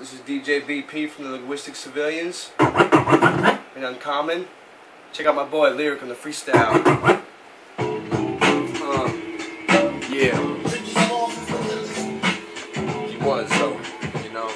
This is DJ BP from the Linguistic Civilians and Uncommon. Check out my boy Learic on the freestyle. Yeah. He was though, you know.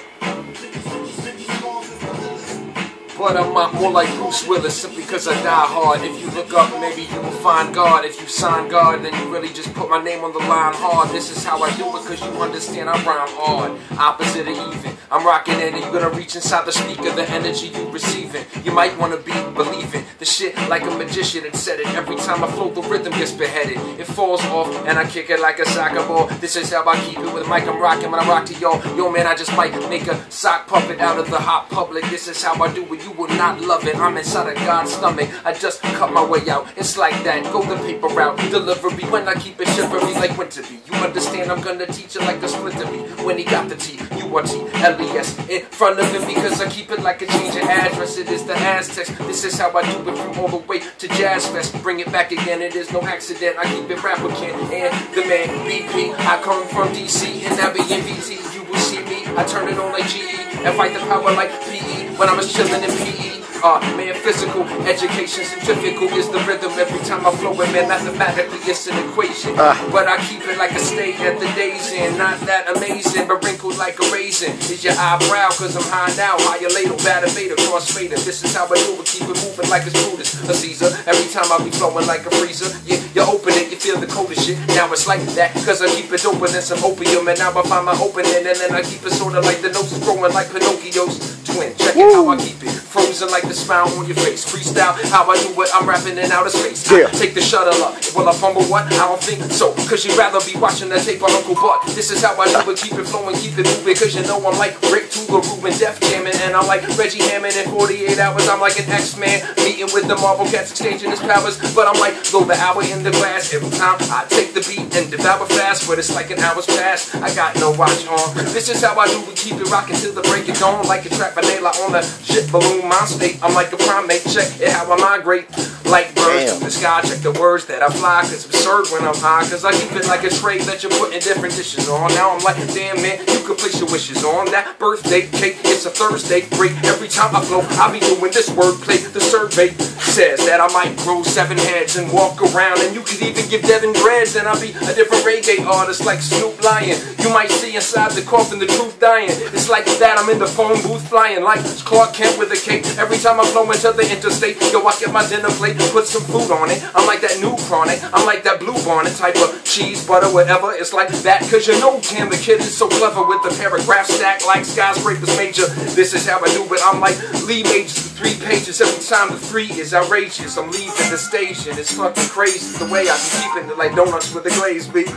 But I'm not more like Bruce Willis simply because I die hard. If you look up, maybe you will find God. If you sign God, then you really just put my name on the line hard. This is how I do it because you understand I rhyme hard. Opposite of even. I'm rocking it and you're gonna reach inside the speaker, the energy you receiving. You might wanna be believing the shit like a magician and said it. Every time I flow, the rhythm gets beheaded. It falls off and I kick it like a soccer ball. This is how I keep it with the mic I'm rocking when I rock to y'all. Yo man, I just might make a sock puppet out of the hot public. This is how I do it. You will not love it. I'm inside of God's stomach. I just cut my way out. It's like that. Go the paper route. Delivery when I keep it shivery like winter bee. You understand? I'm gonna teach it like a splinter bee. When he got the T, U-R-T-L-E-S in front of him because I keep it like a change of address. It is the Aztext. This is how I do it from all the way to Jazz Fest. Bring it back again. It is no accident. I keep it rapplicant and the man BP. I come from DC and I be in VT. You will see me. I turn it on like GE and fight the power like PE when I was chilling in PE. Man, physical education centrifugal is the rhythm. Every time I flow it, man, mathematically it's an equation. But I keep it like a steak at the days in. Not that amazing, but wrinkled like a raisin. Is your eyebrow, cause I'm high now. Higher later, bada beta, cross fader. This is how I do it, keep it moving like it's Brutus, a Caesar. Every time I be flowing like a freezer. Yeah, you open it, you feel the coldest shit. Now it's like that, cause I keep it open than some opium. And now I find my opening, and then I keep it sorta like the nose is growing like Pinocchio's twin. Check it how I keep it. Frozen like the smile on your face. Freestyle, how I do it, I'm rapping in outer space. I take the shuttle up. Will I fumble what? I don't think so. Cause you'd rather be watching that tape on Uncle Buck. This is how I do it, keep it flowing, keep it moving. Cause you know I'm like Rick Tugler, Ruben, Def Jamming. And I'm like Reggie Hammond in 48 hours. I'm like an X-Man, meeting with the Marvel Cats, exchanging his powers. But I'm like, throw the hour in the glass. Every time I take the beat and devour fast. But it's like an hour's past, I got no watch on. This is how I do it, keep it rocking till the break of dawn. Like a trap banana on the shit balloon mind state. I'm like a primate, check it how I migrate. Like birds to the sky, check the words that I fly. Cause it's absurd when I'm high. Cause I keep it like a tray that you're putting different dishes on. Now I'm like, damn man, you can place your wishes on that birthday cake. It's a Thursday break. Every time I flow, I be doing this wordplay. The survey says that I might grow 7 heads and walk around. And you could even give Devin dreads. And I'll be a different reggae artist like Snoop Lion. You might see inside the coffin the truth dying. It's like that, I'm in the phone booth flying like Clark Kent with a cape. Every time I flow into the interstate, yo, I get my dinner plate, put some food on it. I'm like that new chronic, I'm like that blue bonnet type of cheese, butter, whatever. It's like that, cause you know, damn, the kid is so clever with the paragraph stack like skyscrapers major. This is how I do it, I'm like Lee Majors for 3 pages. Every time the 3 is outrageous, I'm leaving the station. It's fucking crazy the way I be keeping it like donuts with a glaze beat.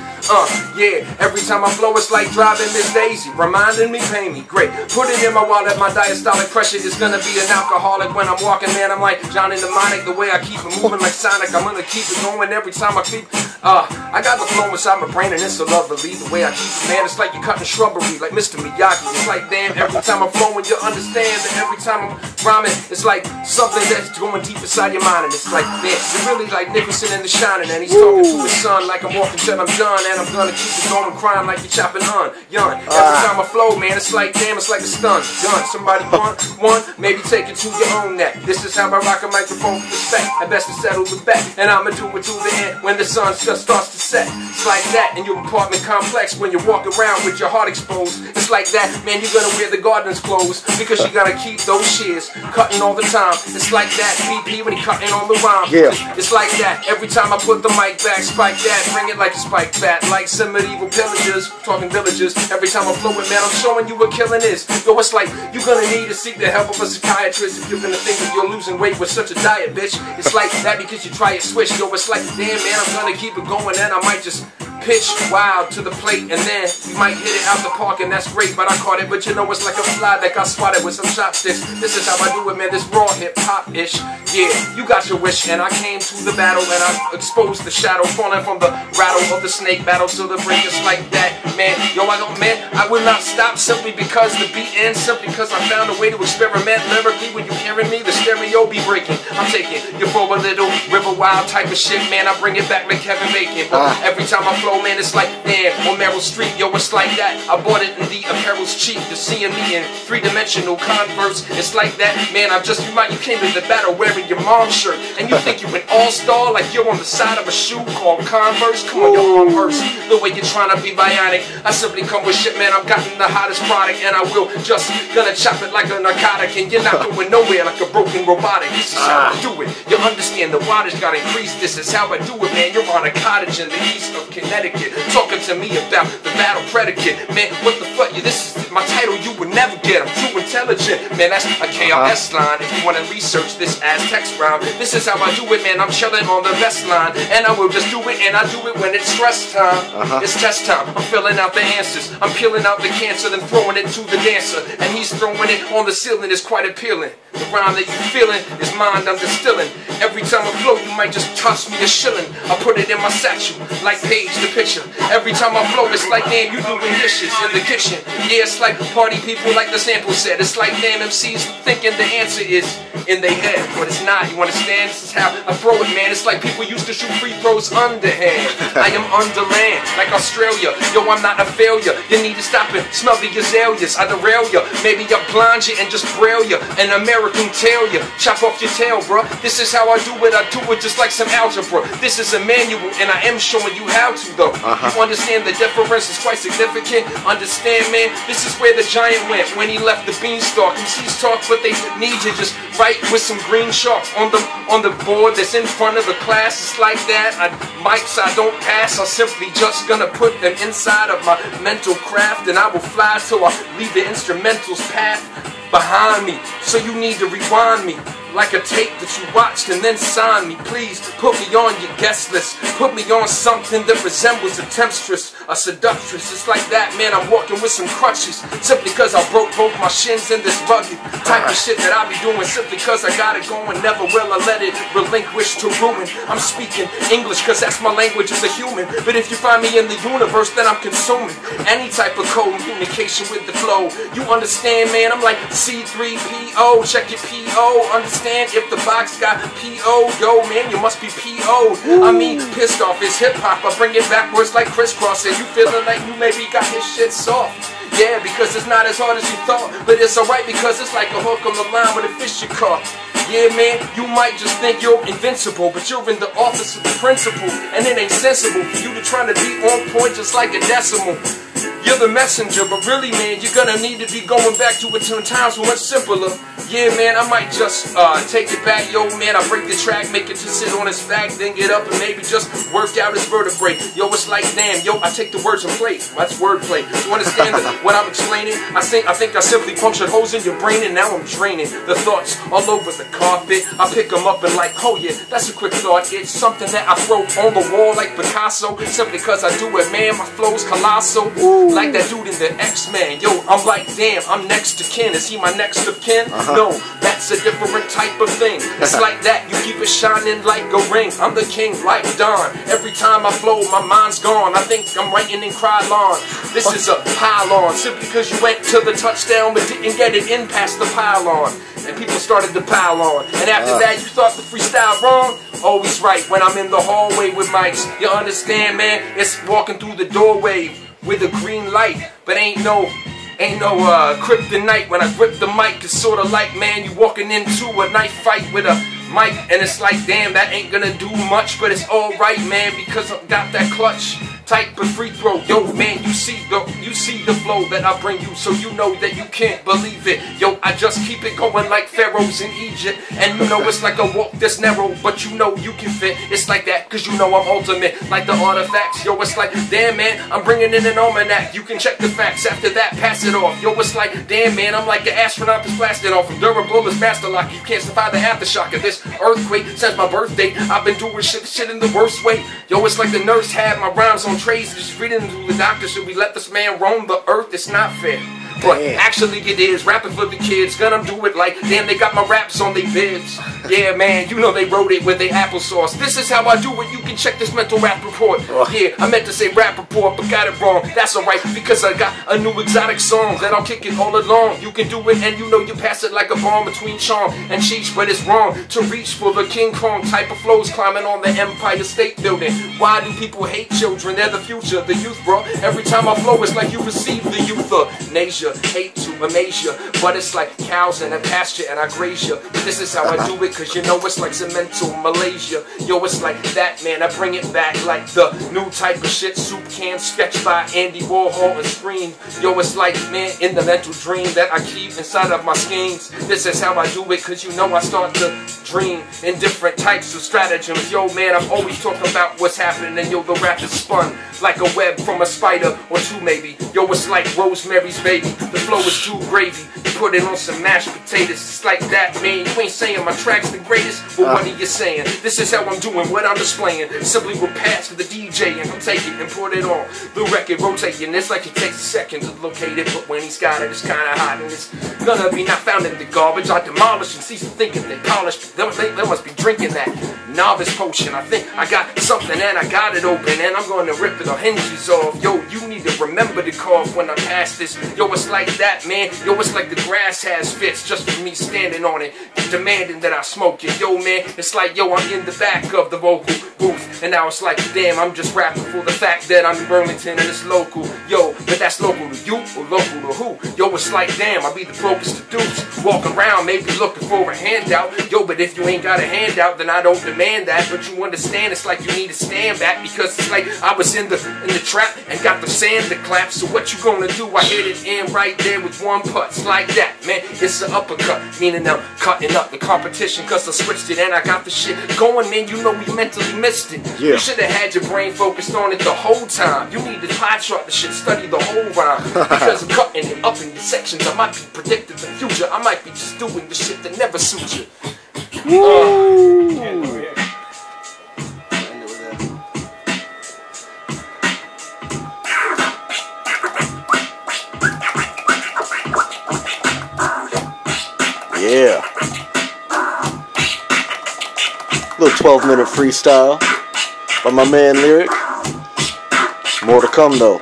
Yeah, every time I flow, it's like driving Miss Daisy, reminding me, pay me, great. Put it in my wallet, my diastolic pressure is gonna be an alcoholic when I'm walking, man. I'm like Johnny Mnemonic, the way I keep it moving like Sonic. I'm gonna keep it going every time I keep. I got the flow inside my brain and it's a lovely the way I keep it, man. It's like you're cutting shrubbery like Mr. Miyagi. It's like damn, every time I'm flowing, you understand that every time I'm rhyming, it's like something that's going deep inside your mind. And it's like, man, you're really like Nicholson in The Shining, and he's talking to his son like I'm walking till I'm done, and I'm gonna keep it going, crying like you're chopping on. Every time I flow, man, it's like damn, it's like a stun. Gun, somebody want one, maybe take it to your own neck. This is how I rock a microphone with respect. I best to settle the bet, and I'ma do it to the end when the sun just starts to set. It's like that in your apartment complex when you walk around with your heart exposed. It's like that, man, you're gonna wear the gardener's clothes because you gotta keep those shears cutting all the time. It's like that, BP when he cutting on the rhyme. It's like that, every time I put the mic back, spike that, bring it like a spike bat, like some medieval pillagers, talking villagers. Every time I flow it, man, I'm showing you what killing is. Yo, it's like you're gonna need to seek the help of a psychiatrist if you're gonna think that you're losing weight with such a diet, bitch. It's like that because you try it switch. Yo, it's like, damn, man, I'm gonna keep it going and I might just pitch wild to the plate and then you might hit it out the park and that's great, but I caught it. But you know it's like a fly that got swatted with some chopsticks. This is how I do it, man, this raw hip-hop-ish. Yeah, you got your wish and I came to the battle and I exposed the shadow falling from the rattle of the snake battle to the break. It's like that, man. Yo, I will not stop simply because the beat ends, simply because I found a way to experiment lyrically. When you hearing me, the stereo be breaking. I'm taking you for a little river wild type of shit, man. I bring it back like Kevin Bacon. But every time I flow flow, man, it's like, damn, on Meryl Streep, yo, it's like that. I bought it in the apparel's cheap. You're seeing me in three-dimensional Converse, it's like that, man. You came to the battle wearing your mom's shirt, and you think you an all-star like you're on the side of a shoe called Converse? Come on, your arm hurts the way you're trying to be bionic. I simply come with shit, man. I've gotten the hottest product, and I will just gonna chop it like a narcotic, and you're not going nowhere like a broken robotic. This is how I do it. You understand the wattage got increased. This is how I do it, man. You're on a cottage in the east of Connecticut, talking to me about the battle predicate, man. What the fuck? This is my title. You would never get. I'm too intelligent, man. That's a KRS line. If you want to research this Aztext rhyme, this is how I do it, man. I'm chilling on the best line, and I will just do it, and I do it when it's stress time. It's test time. I'm filling out the answers. I'm peeling out the cancer, then throwing it to the dancer, and he's throwing it on the ceiling. It's quite appealing. The rhyme that you feeling is mind I'm distilling. Every time I flow, you might just toss me a shilling. I put it in my satchel, like Paige the picture. Every time I flow, it's like, damn, you doing dishes in the kitchen. Yeah, it's like party people, like the sample said. It's like, damn, MCs thinking the answer is in their head, but it's not. You understand? This is how I throw it, man. It's like people used to shoot free throws underhand. I am underland, like Australia. Yo, I'm not a failure. You need to stop and smell the azaleas. I derail you. Maybe I blind you and just braille you. An American tail you. Chop off your tail, bruh. This is how I do it. I do it just like some algebra. This is a manual, and I am showing you how to, though. You understand the difference is quite significant. Understand, man? This is where the giant went when he left the beanstalk. MCs talk, but they need to just write with some green chalk on the board that's in front of the class. It's like that. Mics I don't pass. I'm simply just gonna put them inside of my mental craft, and I will fly till I leave the instrumental's path behind me. So you need to rewind me like a tape that you watched and then sign me. Please put me on your guest list. Put me on something that resembles a temptress, a seductress. It's like that, man. I'm walking with some crutches simply because I broke both my shins in this rugged type of shit that I be doing simply because I got it going. Never will I let it relinquish to ruin. I'm speaking English because that's my language as a human. But if you find me in the universe, then I'm consuming any type of communication with the flow. You understand, man? I'm like C3PO. Check your PO. Understand if the box got P.O. Yo, man, you must be P.O.'d. I mean, pissed off. It's hip-hop. I bring it backwards like crisscross, and you feeling like you maybe got his shit soft. Yeah, because it's not as hard as you thought, but it's alright because it's like a hook on the line with a fish you caught. Yeah, man, you might just think you're invincible, but you're in the office of the principal, and it ain't sensible for you to try to be on point just like a decimal. You're the messenger, but really, man, you're gonna need to be going back to it 10 times much simpler. Yeah, man, I might just take it back. Yo, man, I break the track, make it to sit on its back, then get up and maybe just work out its vertebrae. Yo, it's like, damn, yo, I take the words and play. That's wordplay. You understand what I'm explaining? I think I simply punctured holes in your brain, and now I'm draining the thoughts all over the carpet. I pick them up and like, oh yeah, that's a quick thought. It's something that I throw on the wall like Picasso, simply because I do it, man. My flow's colossal. Ooh. Like that dude in the X-Men. Yo, I'm like, damn, I'm next to kin. Is he my next of kin? No, that's a different type of thing. It's like that, you keep it shining like a ring. I'm the king like Don. Every time I flow, my mind's gone. I think I'm writing in Krylon. This is a pylon, simply because you went to the touchdown but didn't get it in past the pylon. And people started to pile on. And after that, you thought the freestyle wrong? Always right when I'm in the hallway with mics. You understand, man? It's walking through the doorway with a green light, but ain't no kryptonite when I grip the mic. It's sort of like, man, you walking into a knife fight with a mic, and it's like, damn, that ain't gonna do much, but it's alright, man, because I got that clutch type of free throw. Yo, man, you see the flow that I bring you, so you know that you can't believe it. Yo, I just keep it going like pharaohs in Egypt, and you know it's like a walk that's narrow, but you know you can fit. It's like that, cause you know I'm ultimate, like the artifacts. Yo, it's like, damn, man, I'm bringing in an almanac. You can check the facts, after that, pass it off. Yo, it's like, damn, man, I'm like an astronaut that's blasted off. From durable as master lock, you can't survive the aftershock of this earthquake. Since my birthday, I've been doing shit in the worst way. Yo, it's like the nurse had my rhymes on trays, just reading to the doctor. Should we let this man roam the earth? It's not fair. But actually it is rapping for the kids. Gonna do it like, damn, they got my raps on their bibs. Yeah, man, you know they wrote it with their applesauce. This is how I do it. You can check this mental rap report. Yeah, I meant to say rap report, but got it wrong. That's alright, because I got a new exotic song that I'll kick it all along. You can do it, and you know you pass it like a bomb between Chong and Cheech, but it's wrong to reach for the King Kong type of flows climbing on the Empire State Building. Why do people hate children? They're the future, the youth, bro. Every time I flow, it's like you receive the euthanasia. Hate to amaze you, but it's like cows in a pasture and I graze you. This is how I do it, cause you know it's like some mental Malaysia. Yo, it's like that, man. I bring it back like the new type of shit. Soup can sketched by Andy Warhol and Scream. Yo, it's like, man, in the mental dream that I keep inside of my schemes. This is how I do it, cause you know I start to dream in different types of stratagems. Yo, man, I'm always talking about what's happening, and yo, the rap is spun like a web from a spider or two, maybe. Yo, it's like Rosemary's Baby. The flow is too gravy. You put it on some mashed potatoes. It's like that, man. You ain't saying my track's the greatest. Well, what are you saying? This is how I'm doing what I'm displaying. Simply will pass to the DJ and he'll take it and put it on the record, rotating. It's like it takes a second to locate it, but when he's got it, it's kinda hot and it's gonna be not found in the garbage. I demolish and cease thinking they polished. They must be drinking that novice potion. I think I got something and I got it open and I'm gonna rip the hinges off. Yo, you need to remember to cough when I pass this. Yo, it's like that, man. Yo, it's like the grass has fits just for me standing on it, demanding that I smoke it. Yo, man, it's like, yo, I'm in the back of the vocal booth, and now it's like, damn, I'm just rapping for the fact that I'm in Burlington and it's local. Yo, but that's local to you or local to who? Yo, it's like, damn, I be the brokest of dudes, walking around maybe looking for a handout. Yo, but if you ain't got a handout, then I don't demand that. But you understand, it's like you need to stand back, because it's like I was in the trap and got the sand to clap. So what you gonna do? I hit it in right there with one putt. It's like that, man. It's an uppercut, meaning I'm cutting up the competition, cause I switched it and I got the shit going, man. You know we mentally missed it. You should have had your brain focused on it the whole time. You need to pie chart the shit, study the whole rhyme, because I'm cutting it up in the sections. I might be predicting the future. I might be just doing the shit that never suits you. Yeah. Little 12-minute freestyle by my man Learic. More to come though.